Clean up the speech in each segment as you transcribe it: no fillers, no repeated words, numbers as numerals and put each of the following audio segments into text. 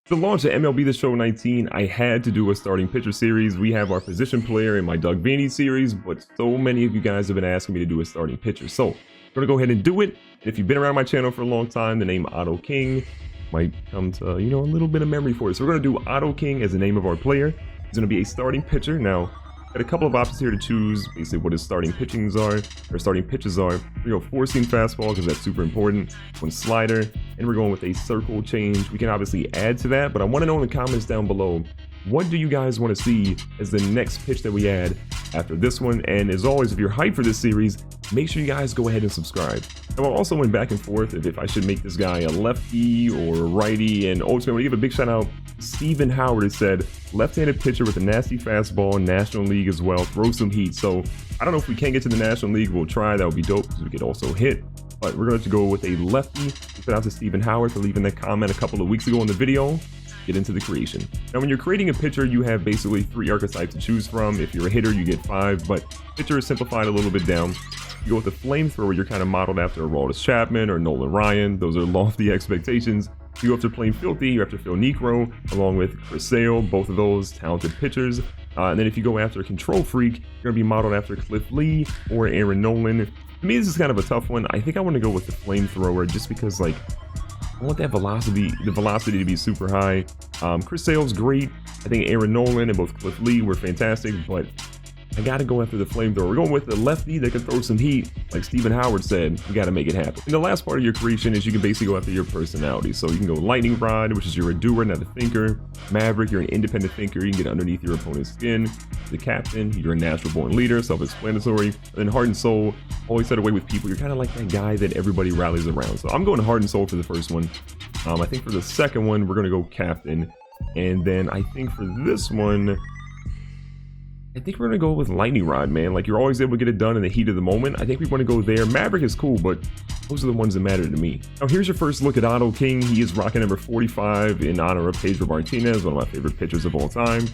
To launch the MLB The Show 19, I had to do a starting pitcher series. We have our position player in my Doug Vaney series, but so many of you guys have been asking me to do a starting pitcher. So I'm going to go ahead and do it. And if you've been around my channel for a long time, the name Otto King might come to, a little bit of memory for it. So we're going to do Otto King as the name of our player. He's going to be a starting pitcher. Now, got a couple of options here to choose, basically what his starting pitches are. We go 4-seam fastball because that's super important. One slider, and we're going with a circle change. We can obviously add to that, but I want to know in the comments down below, what do you guys want to see as the next pitch that we add after this one? And as always, if you're hyped for this series, make sure you guys go ahead and subscribe. Now, I also went back and forth if I should make this guy a lefty or a righty, and ultimately, I want to give a big shout out. Stephen Howard has said, left-handed pitcher with a nasty fastball, National League as well, throw some heat. So I don't know if we can get to the National League, we'll try, that would be dope because we could also hit. But we're going to go with a lefty. Shout out to Stephen Howard for leaving that comment a couple of weeks ago in the video. Get into the creation. Now, when you're creating a pitcher, you have basically 3 archetypes to choose from. If you're a hitter, you get 5, but pitcher is simplified a little bit down. You go with the flamethrower, you're kind of modeled after Aroldis Chapman or Nolan Ryan. Those are lofty expectations. You go after Plain Filthy, you're after Phil Niekro, along with Chris Sale, both of those talented pitchers. And then if you go after Control Freak, you're going to be modeled after Cliff Lee or Aaron Nolan. To me, this is kind of a tough one. I think I want to go with the flamethrower just because, I want that velocity, the velocity to be super high. Chris Sale's great. I think Aaron Nolan and both Cliff Lee were fantastic, but I got to go after the flamethrower. We're going with the lefty that can throw some heat. Like Stephen Howard said, you got to make it happen. And the last part of your creation is you can basically go after your personality. So you can go Lightning Rod, which is you're a doer, not a thinker. Maverick, you're an independent thinker. You can get underneath your opponent's skin. The Captain, you're a natural born leader, self-explanatory. And then Heart and Soul, always set away with people. You're kind of like that guy that everybody rallies around. So I'm going Heart and Soul for the first one. I think for the second one, we're going to go Captain. And then I think for this one, I think we're going to go with Lightning Rod, man. You're always able to get it done in the heat of the moment. I think we want to go there. Maverick is cool, but those are the ones that matter to me. Now, here's your first look at Otto King. He is rocking number 45 in honor of Pedro Martinez, one of my favorite pitchers of all time.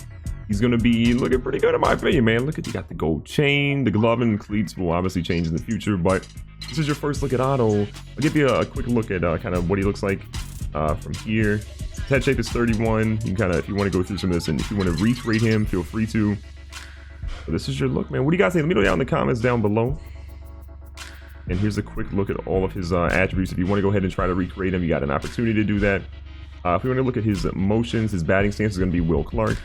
He's going to be looking pretty good in my opinion, man. Look at, you got the gold chain. The glove and cleats will obviously change in the future, but this is your first look at Otto. I'll give you a quick look at kind of what he looks like from here. His head shape is 31. You can kind of, if you want to go through some of this, and if you want to recreate him, feel free to. So this is your look, man. What do you guys think? Let me know down in the comments down below. And here's a quick look at all of his attributes. If you want to go ahead and try to recreate him, you got an opportunity to do that. If we want to look at his motions, his batting stance is going to be Will Clark.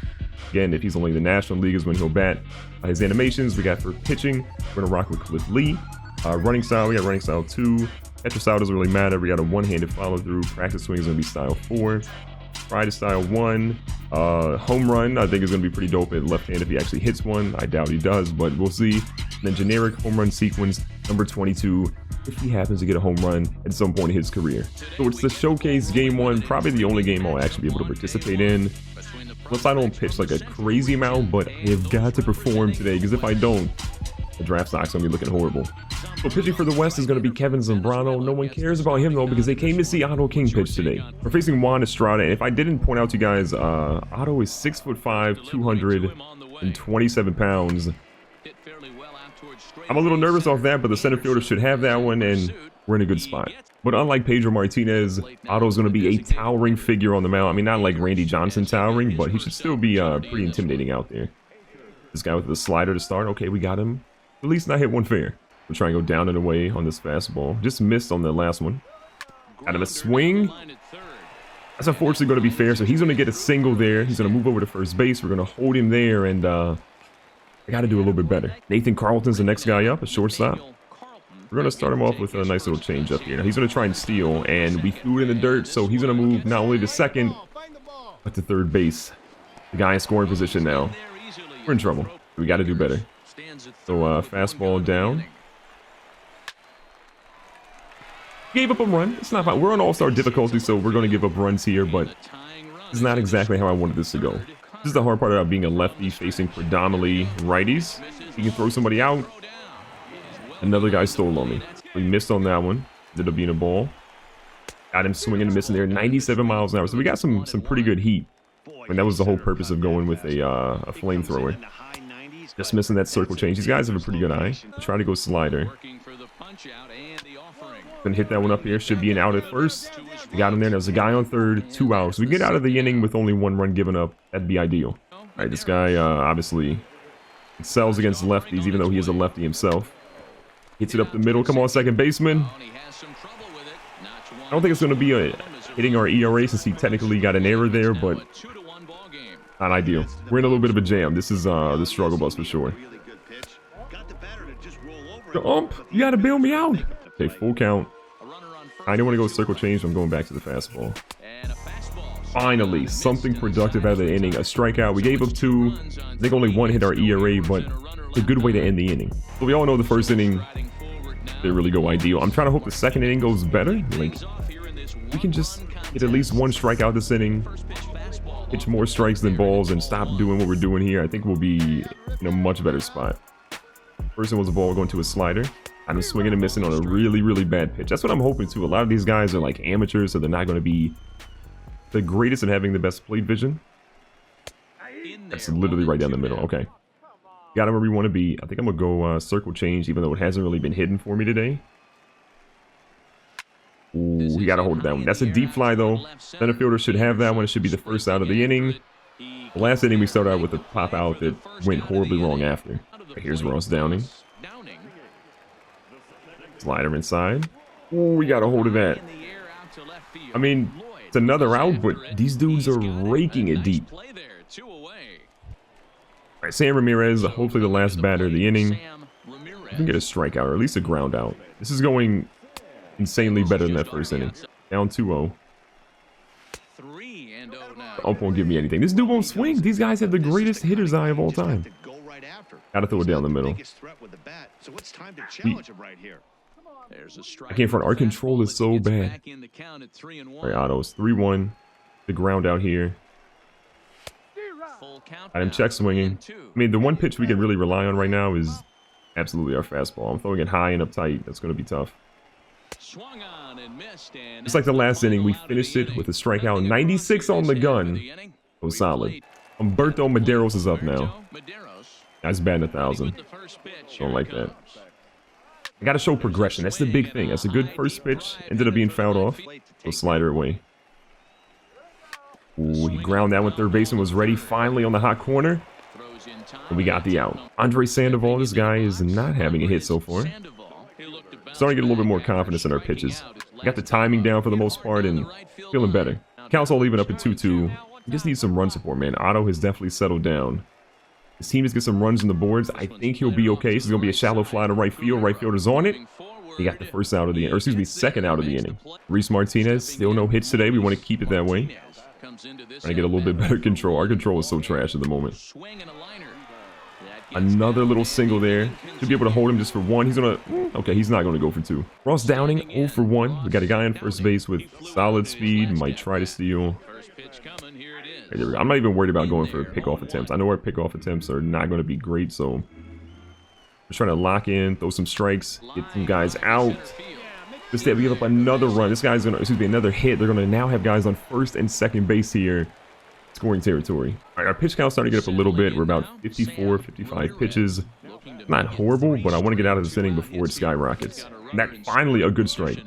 Again, if he's only in the National League is when he'll bat. His animations, we got for pitching, we're going to rock with Cliff Lee. Running style, we got running style 2. Catcher style doesn't really matter. We got a one-handed follow through. Practice swing is going to be style 4. Friday style 1. Home run, I think is going to be pretty dope at left hand if he actually hits one. I doubt he does, but we'll see. And then generic home run sequence number 22 if he happens to get a home run at some point in his career. So it's the showcase game 1, probably the only game I'll actually be able to participate in. Unless I don't pitch like a crazy amount, but I have got to perform today because if I don't, the draft stock's going to be looking horrible. So pitching for the West is going to be Kevin Zambrano. No one cares about him though because they came to see Otto King pitch today. We're facing Juan Estrada, and if I didn't point out to you guys, Otto is 6'5", 227 pounds. I'm a little nervous off that, but the center fielder should have that one, and we're in a good spot. But unlike Pedro Martinez, Otto's going to be a towering figure on the mound. I mean, not like Randy Johnson towering, but he should still be pretty intimidating out there. This guy with the slider to start. Okay, we got him. At least not hit one fair. We'll try and go down and away on this fastball. Just missed on the last one. Out of a swing. That's unfortunately going to be fair, so he's going to get a single there. He's going to move over to first base. We're going to hold him there, and I got to do a little bit better. Nathan Carlton's the next guy up, a shortstop. We're going to start him off with a nice little change up here. Now he's going to try and steal, and we threw it in the dirt, so he's going to move not only to second, but to third base. The guy in scoring position now. We're in trouble. We got to do better. So fastball down. Gave up a run. It's not fine. We're on all-star difficulty, so we're going to give up runs here, but it's not exactly how I wanted this to go. This is the hard part about being a lefty facing predominantly righties. You can throw somebody out. Another guy stole on me. We missed on that one. Ended up being a ball. Got him swinging and missing there. 97 miles an hour. So we got some pretty good heat. And that was the whole purpose of going with a flamethrower. Just missing that circle change. These guys have a pretty good eye. I try to go slider. Gonna hit that one up here. Should be an out at first. We got him there. There's a guy on third. 2 outs. We get out of the inning with only 1 run given up. That'd be ideal. All right, this guy obviously excels against lefties, even though he is a lefty himself. Hits it up the middle. Come on, second baseman. I don't think it's going to be hitting our ERA since he technically got an error there, but not ideal. We're in a little bit of a jam. This is the struggle bus for sure. You got to bail me out. Okay, full count. I didn't want to go circle change, so I'm going back to the fastball. Finally, something productive out of the inning. A strikeout. We gave up 2. I think only 1 hit our ERA, but it's a good way to end the inning. So we all know the first inning didn't really go ideal. I'm trying to hope the second inning goes better. Like, we can just get at least 1 strikeout this inning, pitch more strikes than balls, and stop doing what we're doing here. I think we'll be in a much better spot. First one was a ball going to a slider. I'm swinging and missing on a really, really bad pitch. That's what I'm hoping to. A lot of these guys are like amateurs, so they're not going to be the greatest at having the best plate vision. That's literally right down the middle. Okay. Got him where we want to be. I think I'm going to go circle change, even though it hasn't really been hidden for me today. Ooh, he got a hold of that one. That's a deep fly, though. Center fielder should have that one. It should be the first out of the inning. The last inning, we started out with a pop out that went horribly wrong after. Here's Ross Downing. Slider inside. Ooh, we got a hold of that. I mean, it's another out, but these dudes are raking it deep. Alright, Sam Ramirez, hopefully the last batter of the inning. We can get a strikeout, or at least a ground out. This is going insanely better than that first inning. Down 2-0. The ump won't give me anything. This dude won't swing. These guys have the greatest hitter's eye of all time. Gotta throw it down the middle. I can't front. Our control is so bad. Alright, Otto, it's 3-1. The ground out here. Got him check swinging. I mean, the one pitch we can really rely on right now is absolutely our fastball. I'm throwing it high and uptight. That's going to be tough. Just like the last inning, we finished it with a strikeout. 96 on the gun. It was solid. Humberto Maderos is up now. That's batting 1,000. Don't like that. I got to show progression. That's the big thing. That's a good first pitch. Ended up being fouled off. So slider away. Ooh, he ground that one. Third baseman was ready. Finally on the hot corner. And we got the out. Andre Sandoval, this guy is not having a hit so far. Starting to get a little bit more confidence in our pitches. Got the timing down for the most part and feeling better. Count's all even up at 2-2. We just need some run support, man. Otto has definitely settled down. His team has got some runs on the boards. I think he'll be okay. This is going to be a shallow fly to right field. Right fielder's on it. He got the first out of the inning. Or excuse me, second out of the inning. Reese Martinez, still no hits today. We want to keep it that way. Trying to get a little bit better control. Our control is so trash at the moment. Another little single there. Should be able to hold him just for 1. He's going to... Okay, he's not going to go for 2. Ross Downing, 0 for 1. We got a guy on first base with solid speed. Might try to steal. Okay, there we go. I'm not even worried about going for pickoff attempts. I know our pickoff attempts are not going to be great, so... We're trying to lock in, throw some strikes, get some guys out. Instead, we give up another run. This guy's going to... Excuse me, another hit. They're going to now have guys on first and second base here. Scoring territory. All right, our pitch count's starting to get up a little bit. We're about 54, 55 pitches. Not horrible, but I want to get out of this inning before it skyrockets. And that finally a good strike.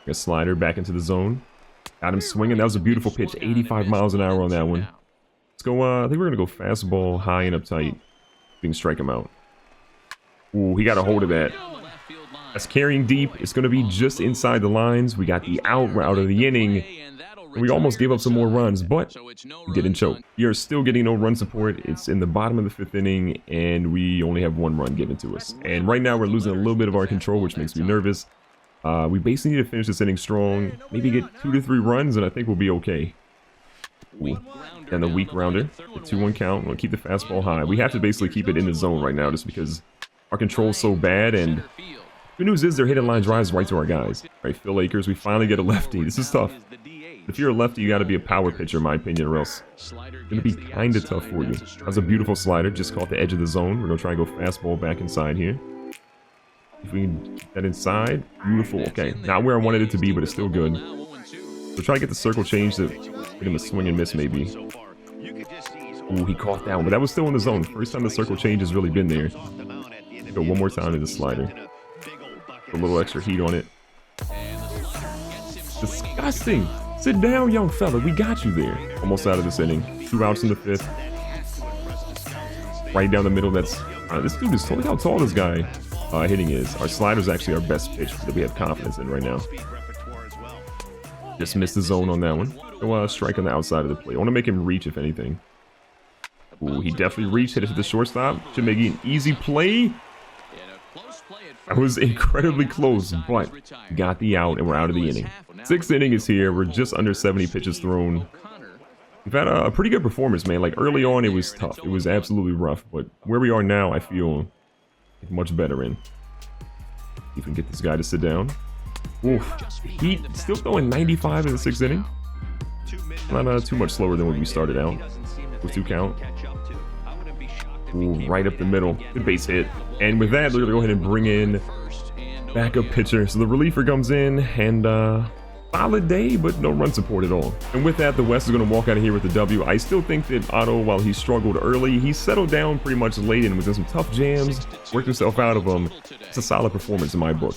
A slider back into the zone. Got him swinging. That was a beautiful pitch. 85 miles an hour on that one. Let's go. I think we're going to go fastball, high and uptight. We can strike him out. Ooh, he got a hold of that. That's carrying deep. It's going to be just inside the lines. We got the out of the inning. And we almost gave up some more runs, but didn't choke. You're still getting no run support. It's in the bottom of the 5th inning, and we only have 1 run given to us. And right now, we're losing a little bit of our control, which makes me nervous. We basically need to finish this inning strong. Maybe get 2 to 3 runs, and I think we'll be okay. Ooh. And the weak rounder. The 2-1 count. We'll keep the fastball high. We have to basically keep it in the zone right now, just because our control's so bad. And good news is their hit and line drives right to our guys. All right, Phil Akers. We finally get a lefty. This is tough. If you're a lefty, you got to be a power pitcher, in my opinion, or else it's going to be kind of tough for you. That was a beautiful slider, just caught the edge of the zone. We're going to try and go fastball back inside here. If we can get that inside, beautiful. Okay, not where I wanted it to be, but it's still good. We'll try to get the circle change to get him a swing and miss, maybe. Ooh, he caught that one, but that was still in the zone. First time the circle change has really been there. Go one more time to the slider. A little extra heat on it. disgusting. Sit down, young fella. We got you there. Almost out of this inning. 2 outs in the 5th. Right down the middle. That's this dude is. Look how tall this guy hitting is. Our slider's actually our best pitch that we have confidence in right now. Just missed the zone on that one. So strike on the outside of the plate. I want to make him reach, if anything. Ooh, he definitely reached. Hit it to the shortstop. Should make it an easy play. I was incredibly close, but got the out, and we're out of the inning. 6th inning is here. We're just under 70 pitches thrown. We've had a pretty good performance, man. Like, early on, it was tough. It was absolutely rough. But where we are now, I feel much better in. See if we can get this guy to sit down. Oof. Heat still throwing 95 in the 6th inning. Not too much slower than when we started out. With 2 count. Ooh, right up the middle. Good base hit. And with that, we're going to go ahead and bring in backup pitcher. So the reliever comes in, and solid day, but no run support at all. And with that, the West is going to walk out of here with the W. I still think that Otto, while he struggled early, he settled down pretty much late and was in some tough jams, worked himself out of them. It's a solid performance in my book.